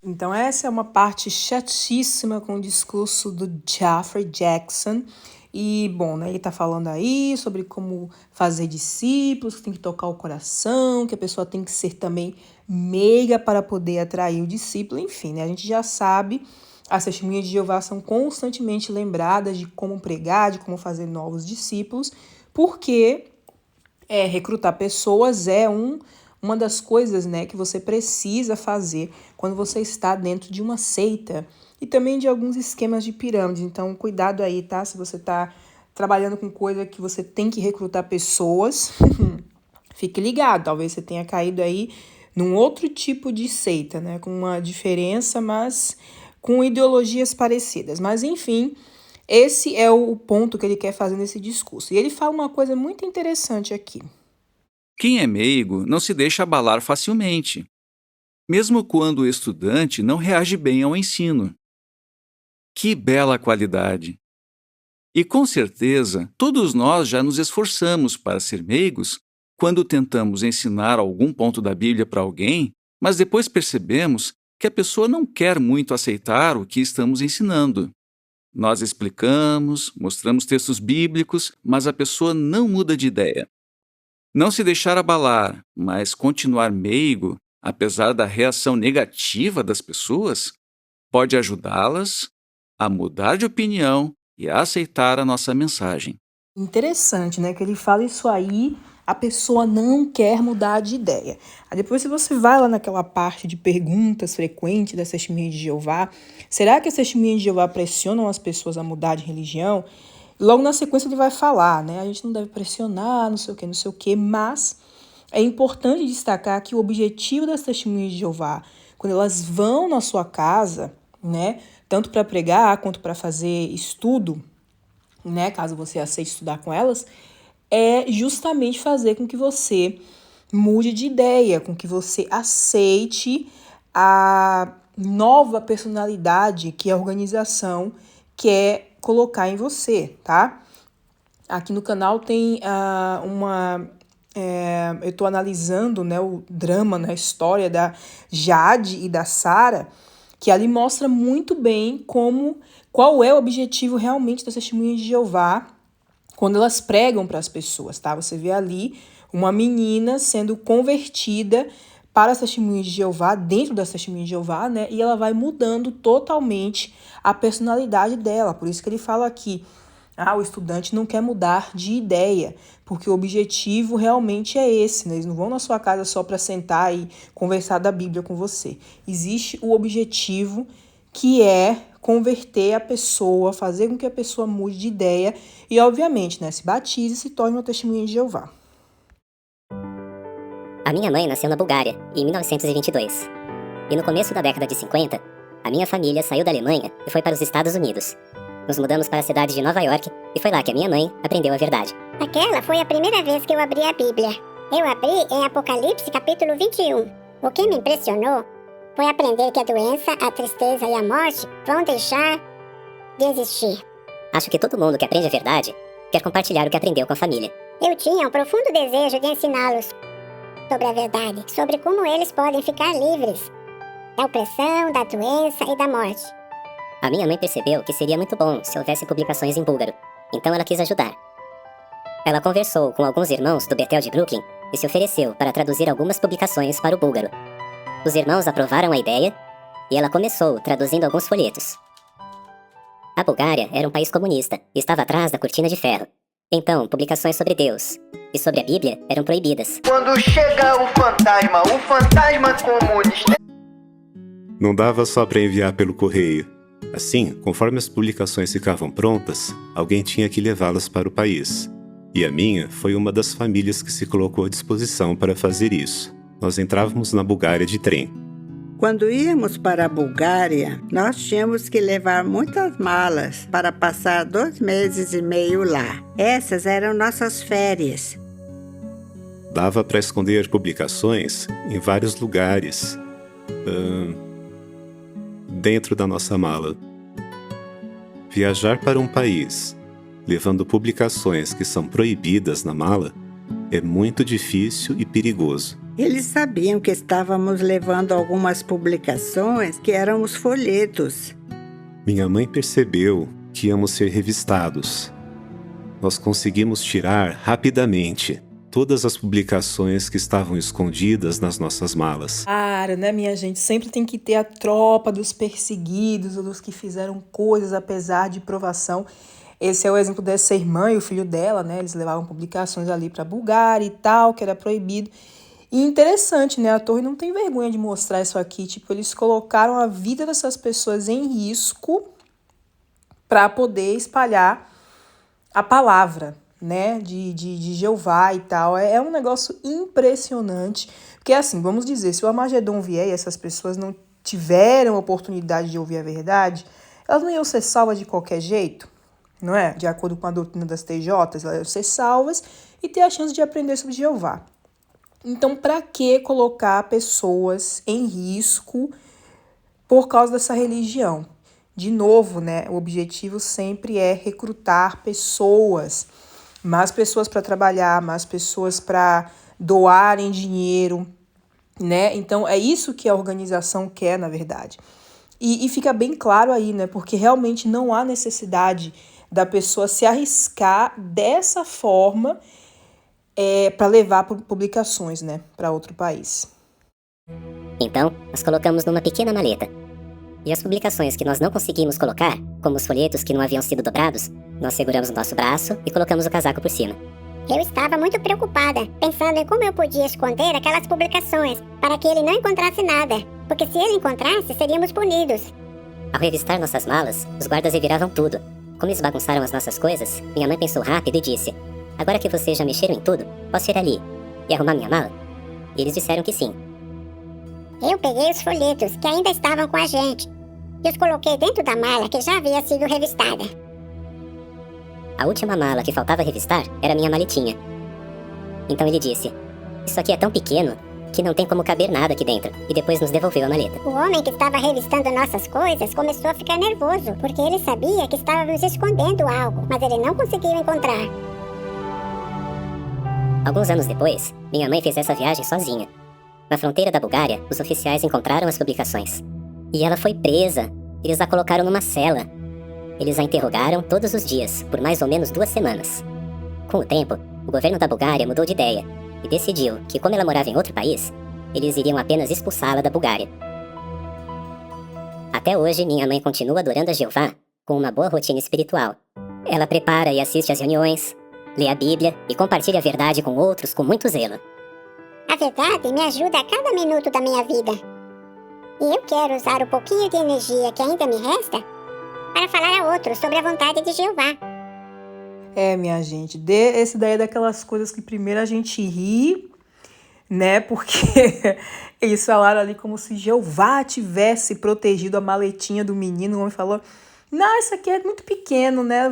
Então essa é uma parte chatíssima com o discurso do Jeffrey Jackson. E, bom, né, ele tá falando aí sobre como fazer discípulos, que tem que tocar o coração, que a pessoa tem que ser também meiga para poder atrair o discípulo. Enfim, né, a gente já sabe, as Testemunhas de Jeová são constantemente lembradas de como pregar, de como fazer novos discípulos, porque recrutar pessoas é uma das coisas, né, que você precisa fazer quando você está dentro de uma seita e também de alguns esquemas de pirâmide. Então, cuidado aí, tá? Se você está trabalhando com coisa que você tem que recrutar pessoas, fique ligado. Talvez você tenha caído aí num outro tipo de seita, né, com uma diferença, mas com ideologias parecidas. Mas, enfim, esse é o ponto que ele quer fazer nesse discurso. E ele fala uma coisa muito interessante aqui. Quem é meigo não se deixa abalar facilmente, mesmo quando o estudante não reage bem ao ensino. Que bela qualidade! E com certeza, todos nós já nos esforçamos para ser meigos quando tentamos ensinar algum ponto da Bíblia para alguém, mas depois percebemos que a pessoa não quer muito aceitar o que estamos ensinando. Nós explicamos, mostramos textos bíblicos, mas a pessoa não muda de ideia. Não se deixar abalar, mas continuar meigo, apesar da reação negativa das pessoas, pode ajudá-las a mudar de opinião e a aceitar a nossa mensagem. Interessante, né? Que ele fala isso aí, a pessoa não quer mudar de ideia. Aí depois, se você vai lá naquela parte de perguntas frequentes das Testemunhas de Jeová, será que as Testemunhas de Jeová pressionam as pessoas a mudar de religião? Logo na sequência ele vai falar, né? A gente não deve pressionar, não sei o quê, mas é importante destacar que o objetivo das Testemunhas de Jeová, quando elas vão na sua casa, né, tanto para pregar quanto para fazer estudo, né, caso você aceite estudar com elas, é justamente fazer com que você mude de ideia, com que você aceite a nova personalidade que a organização quer colocar em você, tá? Aqui no canal tem eu tô analisando, né, o drama, né, a história da Jade e da Sara, que ali mostra muito bem qual é o objetivo realmente das Testemunhas de Jeová quando elas pregam para as pessoas, tá? Você vê ali uma menina sendo convertida para as Testemunhas de Jeová, dentro das Testemunhas de Jeová, né? E ela vai mudando totalmente a personalidade dela. Por isso que ele fala aqui, o estudante não quer mudar de ideia, porque o objetivo realmente é esse, né? Eles não vão na sua casa só para sentar e conversar da Bíblia com você. Existe o objetivo que é converter a pessoa, fazer com que a pessoa mude de ideia e, obviamente, né, se batize e se torne uma Testemunha de Jeová. A minha mãe nasceu na Bulgária, em 1922. E no começo da década de 50, a minha família saiu da Alemanha e foi para os Estados Unidos. Nos mudamos para a cidade de Nova York e foi lá que a minha mãe aprendeu a verdade. Aquela foi a primeira vez que eu abri a Bíblia. Eu abri em Apocalipse capítulo 21. O que me impressionou foi aprender que a doença, a tristeza e a morte vão deixar de existir. Acho que todo mundo que aprende a verdade quer compartilhar o que aprendeu com a família. Eu tinha um profundo desejo de ensiná-los sobre a verdade, sobre como eles podem ficar livres da opressão, da doença e da morte. A minha mãe percebeu que seria muito bom se houvesse publicações em búlgaro, então ela quis ajudar. Ela conversou com alguns irmãos do Betel de Brooklyn e se ofereceu para traduzir algumas publicações para o búlgaro. Os irmãos aprovaram a ideia e ela começou traduzindo alguns folhetos. A Bulgária era um país comunista e estava atrás da cortina de ferro. Então, publicações sobre Deus e sobre a Bíblia eram proibidas. Quando chega o fantasma comunista... Não dava só para enviar pelo correio. Assim, conforme as publicações ficavam prontas, alguém tinha que levá-las para o país. E a minha foi uma das famílias que se colocou à disposição para fazer isso. Nós entrávamos na Bulgária de trem. Quando íamos para a Bulgária, nós tínhamos que levar muitas malas para passar 2 meses e meio lá. Essas eram nossas férias. Dava para esconder publicações em vários lugares, dentro da nossa mala. Viajar para um país levando publicações que são proibidas na mala, é muito difícil e perigoso. Eles sabiam que estávamos levando algumas publicações que eram os folhetos. Minha mãe percebeu que íamos ser revistados. Nós conseguimos tirar rapidamente todas as publicações que estavam escondidas nas nossas malas. Claro, né, minha gente? Sempre tem que ter a tropa dos perseguidos ou dos que fizeram coisas apesar de provação. Esse é o exemplo dessa irmã e o filho dela, né? Eles levavam publicações ali para Bulgária e tal, que era proibido. E interessante, né? A Torre não tem vergonha de mostrar isso aqui. Tipo, eles colocaram a vida dessas pessoas em risco para poder espalhar a palavra, né? De Jeová e tal. É um negócio impressionante. Porque, assim, vamos dizer, se o Armagedon vier e essas pessoas não tiveram a oportunidade de ouvir a verdade, elas não iam ser salvas de qualquer jeito, não é? De acordo com a doutrina das TJs, elas iam ser salvas e ter a chance de aprender sobre Jeová. Então, para que colocar pessoas em risco por causa dessa religião? De novo, né, o objetivo sempre é recrutar pessoas, mais pessoas para trabalhar, mais pessoas para doarem dinheiro, né? Então, é isso que a organização quer, na verdade. E fica bem claro aí, né, porque realmente não há necessidade da pessoa se arriscar dessa forma para levar publicações, né, para outro país. Então, nós colocamos numa pequena maleta. E as publicações que nós não conseguimos colocar, como os folhetos que não haviam sido dobrados, nós seguramos o nosso braço e colocamos o casaco por cima. Eu estava muito preocupada, pensando em como eu podia esconder aquelas publicações, para que ele não encontrasse nada, porque se ele encontrasse, seríamos punidos. Ao revistar nossas malas, os guardas reviravam tudo. Como eles bagunçaram as nossas coisas, minha mãe pensou rápido e disse: "Agora que vocês já mexeram em tudo, posso ir ali e arrumar minha mala?" E eles disseram que sim. Eu peguei os folhetos que ainda estavam com a gente e os coloquei dentro da mala que já havia sido revistada. A última mala que faltava revistar era minha maletinha. Então ele disse: "Isso aqui é tão pequeno que não tem como caber nada aqui dentro", e depois nos devolveu a maleta. O homem que estava revistando nossas coisas começou a ficar nervoso, porque ele sabia que estávamos escondendo algo, mas ele não conseguiu encontrar. Alguns anos depois, minha mãe fez essa viagem sozinha. Na fronteira da Bulgária, os oficiais encontraram as publicações. E ela foi presa. Eles a colocaram numa cela. Eles a interrogaram todos os dias, por mais ou menos 2 semanas. Com o tempo, o governo da Bulgária mudou de ideia e decidiu que, como ela morava em outro país, eles iriam apenas expulsá-la da Bulgária. Até hoje, minha mãe continua adorando a Jeová com uma boa rotina espiritual. Ela prepara e assiste às reuniões, lê a Bíblia e compartilha a verdade com outros com muito zelo. A verdade me ajuda a cada minuto da minha vida. E eu quero usar o pouquinho de energia que ainda me resta para falar a outros sobre a vontade de Jeová. Minha gente, esse daí é daquelas coisas que primeiro a gente ri, né? Porque eles falaram ali como se Jeová tivesse protegido a maletinha do menino. O homem falou: "Não, isso aqui é muito pequeno, né?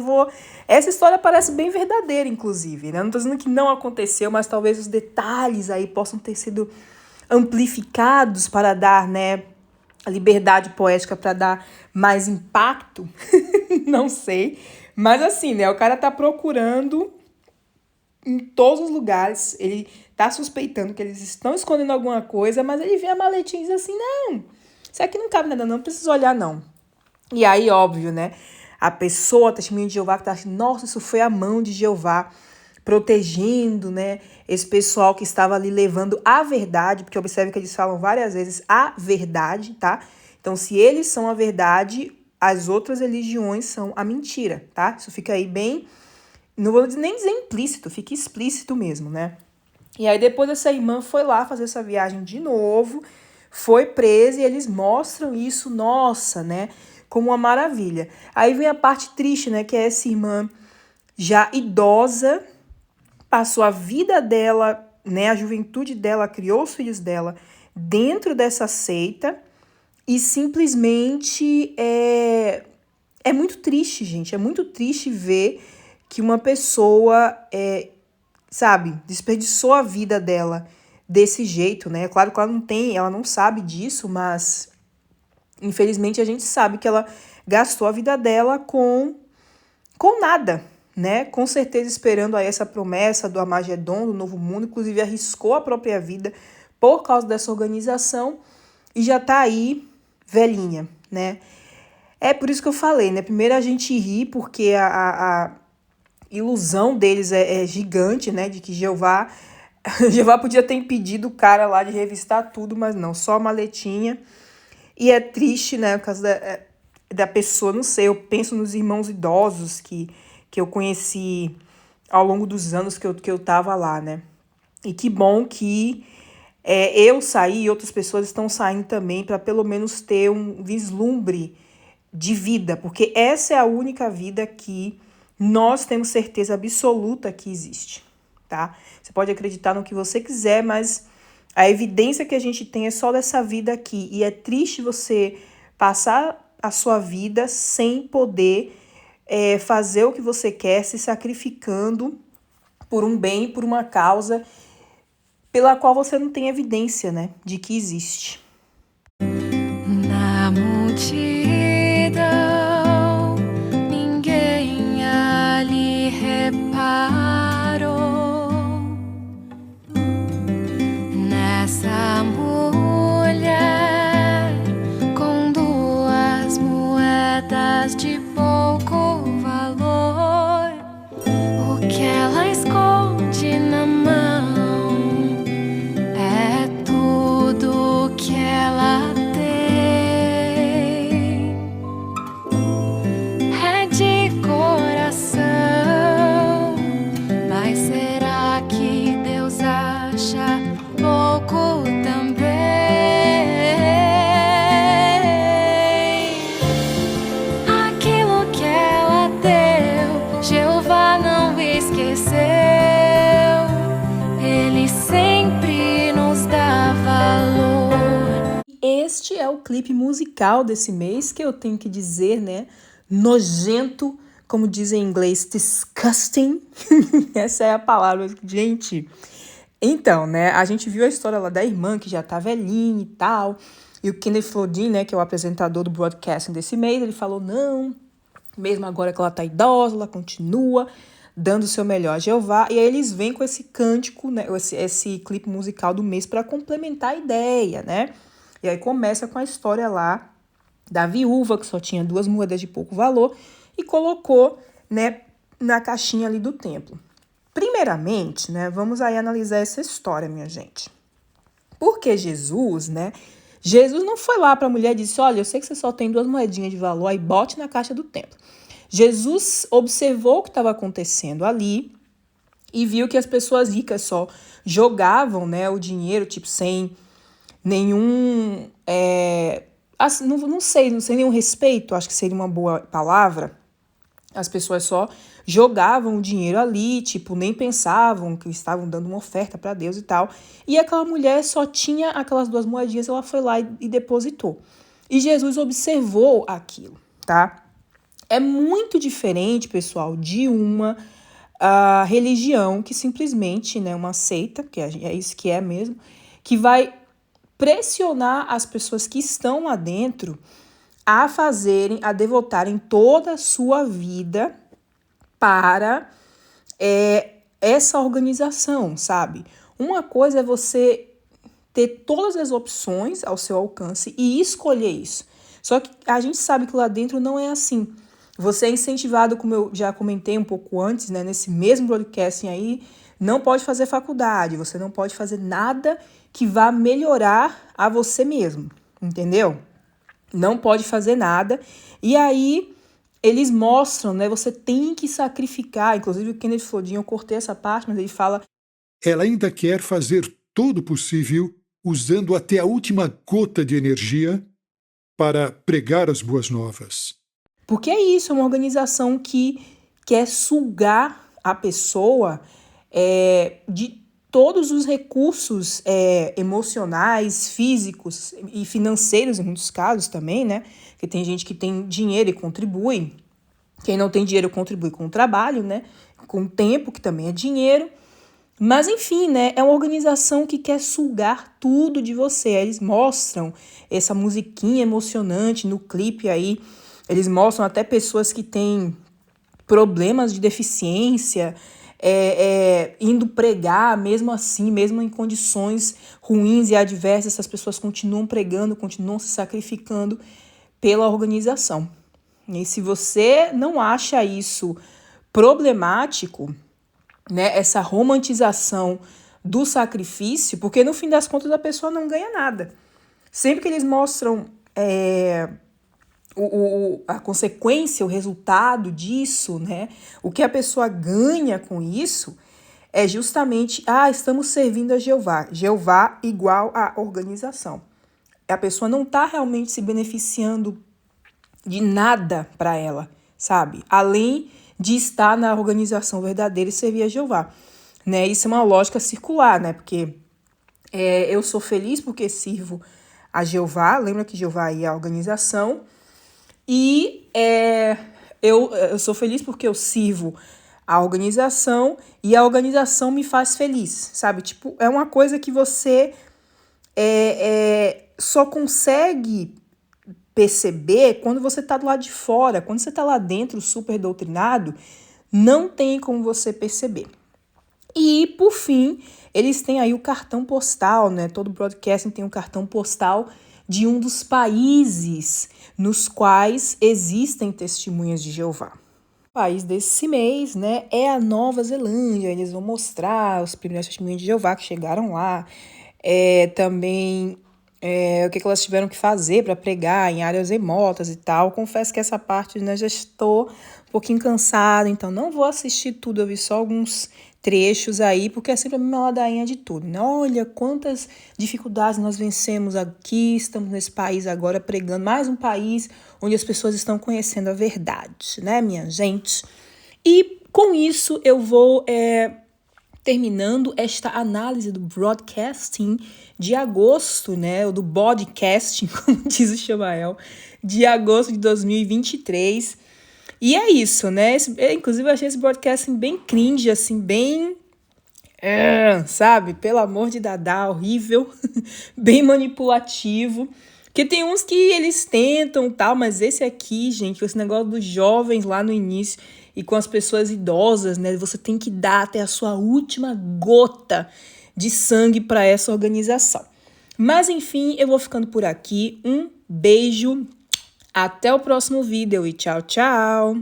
Essa história parece bem verdadeira, inclusive, né? Não tô dizendo que não aconteceu, mas talvez os detalhes aí possam ter sido amplificados para dar, né, a liberdade poética para dar mais impacto." Não sei. Mas assim, né, o cara tá procurando em todos os lugares, ele tá suspeitando que eles estão escondendo alguma coisa, mas ele vê a maletinha e diz assim: "Não, isso aqui não cabe nada, não precisa olhar, não." E aí, óbvio, né, a pessoa, testemunho de Jeová, que tá achando: "Nossa, isso foi a mão de Jeová protegendo, né, esse pessoal que estava ali levando a verdade", porque observe que eles falam várias vezes a verdade, tá? Então, se eles são a verdade, as outras religiões são a mentira, tá? Isso fica aí bem, não vou nem dizer implícito, fica explícito mesmo, né? E aí depois essa irmã foi lá fazer essa viagem de novo, foi presa e eles mostram isso, nossa, né, como uma maravilha. Aí vem a parte triste, né, que é essa irmã já idosa, passou a vida dela, né, a juventude dela, criou os filhos dela dentro dessa seita e simplesmente é muito triste, gente. É muito triste ver que uma pessoa, sabe, desperdiçou a vida dela desse jeito, né? Claro que ela não sabe disso, mas infelizmente a gente sabe que ela gastou a vida dela com nada, né? Com certeza esperando aí essa promessa do Armagedon, do novo mundo, inclusive arriscou a própria vida por causa dessa organização e já tá aí velhinha, né? É por isso que eu falei, né? Primeiro a gente ri porque a ilusão deles é gigante, né? De que Jeová podia ter impedido o cara lá de revistar tudo, mas não, só a maletinha. E é triste, né? Por causa da pessoa, não sei, eu penso nos irmãos idosos que eu conheci ao longo dos anos que eu tava lá, né? E que bom que eu saí e outras pessoas estão saindo também para pelo menos ter um vislumbre de vida, porque essa é a única vida que nós temos certeza absoluta que existe, tá? Você pode acreditar no que você quiser, mas a evidência que a gente tem é só dessa vida aqui. E é triste você passar a sua vida sem poder fazer o que você quer, se sacrificando por um bem, por uma causa pela qual você não tem evidência, né, de que existe. Na multidão, ninguém ali reparou nessa mulher com 2 moedas de pouco valor. O que ela esconde na mão é tudo que ela tem. É de coração, mas será que Deus acha pouco também? Aquilo que ela deu, Jeová não esqueceu. Ele sempre nos dá valor. Este é o clipe musical desse mês, que eu tenho que dizer, né, nojento, como dizem em inglês, disgusting. Essa é a palavra, gente. Então, né, a gente viu a história lá da irmã, que já tá velhinha e tal, e o Kenneth Flodin, né, que é o apresentador do broadcasting desse mês, ele falou, não, mesmo agora que ela tá idosa, ela continua dando o seu melhor a Jeová. E aí eles vêm com esse cântico, né, esse clipe musical do mês para complementar a ideia, né? E aí começa com a história lá da viúva, que só tinha 2 moedas de pouco valor, e colocou, né, na caixinha ali do templo. Primeiramente, né, vamos aí analisar essa história, minha gente. Porque Jesus, né, Jesus não foi lá para a mulher e disse, olha, eu sei que você só tem 2 moedinhas de valor, aí bote na caixa do templo. Jesus observou o que estava acontecendo ali e viu que as pessoas ricas só jogavam, né, o dinheiro, tipo, sem nenhum, não sei, sem nenhum respeito, acho que seria uma boa palavra. As pessoas só jogavam o dinheiro ali, tipo, nem pensavam que estavam dando uma oferta para Deus e tal. E aquela mulher só tinha aquelas 2 moedinhas, ela foi lá e depositou. E Jesus observou aquilo, tá? É muito diferente, pessoal, de uma religião que simplesmente, né, uma seita, que é isso que é mesmo, que vai pressionar as pessoas que estão lá dentro a devotarem toda a sua vida para essa organização, sabe? Uma coisa é você ter todas as opções ao seu alcance e escolher isso. Só que a gente sabe que lá dentro não é assim. Você é incentivado, como eu já comentei um pouco antes, né, nesse mesmo broadcasting aí, não pode fazer faculdade, você não pode fazer nada que vá melhorar a você mesmo, entendeu? Não pode fazer nada. E aí eles mostram, né, você tem que sacrificar, inclusive o Kenneth Flodin, eu cortei essa parte, mas ele fala... Ela ainda quer fazer todo o possível, usando até a última gota de energia, para pregar as boas novas. Porque é isso, é uma organização que quer sugar a pessoa de todos os recursos emocionais, físicos e financeiros, em muitos casos também, né? Porque tem gente que tem dinheiro e contribui. Quem não tem dinheiro contribui com o trabalho, né? Com o tempo, que também é dinheiro. Mas, enfim, né? É uma organização que quer sugar tudo de você. Eles mostram essa musiquinha emocionante no clipe aí. Eles mostram até pessoas que têm problemas de deficiência, indo pregar, mesmo assim, mesmo em condições ruins e adversas, essas pessoas continuam pregando, continuam se sacrificando pela organização. E se você não acha isso problemático, né, essa romantização do sacrifício, porque no fim das contas a pessoa não ganha nada. Sempre que eles mostram a consequência, o resultado disso, né, o que a pessoa ganha com isso, é justamente, estamos servindo a Jeová. Jeová igual a organização. A pessoa não está realmente se beneficiando de nada para ela, sabe? Além de estar na organização verdadeira e servir a Jeová. Né? Isso é uma lógica circular, né? Porque eu sou feliz porque sirvo a Jeová. Lembra que Jeová é a organização. E eu sou feliz porque eu sirvo a organização e a organização me faz feliz, sabe? Tipo, é uma coisa que você só consegue perceber quando você está do lado de fora. Quando você está lá dentro, super doutrinado, não tem como você perceber. E, por fim, eles têm aí o cartão postal, né? Todo broadcasting tem um cartão postal de um dos países nos quais existem testemunhas de Jeová. O país desse mês, né, é a Nova Zelândia. Eles vão mostrar os primeiros testemunhas de Jeová que chegaram lá. Também o que elas tiveram que fazer para pregar em áreas remotas e tal. Confesso que essa parte, né, já estou um pouquinho cansada, então não vou assistir tudo. Eu vi só alguns trechos aí, porque é sempre a mesma ladainha de tudo, né? Olha quantas dificuldades nós vencemos aqui, estamos nesse país agora pregando, mais um país onde as pessoas estão conhecendo a verdade, né, minha gente? E com isso eu vou terminando esta análise do broadcasting de agosto, né, ou do podcasting, como diz o Chamael, de agosto de 2023. E é isso, né? Inclusive, eu achei esse broadcasting bem cringe, assim, bem... sabe? Pelo amor de Dadá, horrível. Bem manipulativo. Porque tem uns que eles tentam tal, mas esse aqui, gente, esse negócio dos jovens lá no início e com as pessoas idosas, né? Você tem que dar até a sua última gota de sangue para essa organização. Mas, enfim, eu vou ficando por aqui. Um beijo. Até o próximo vídeo e tchau, tchau!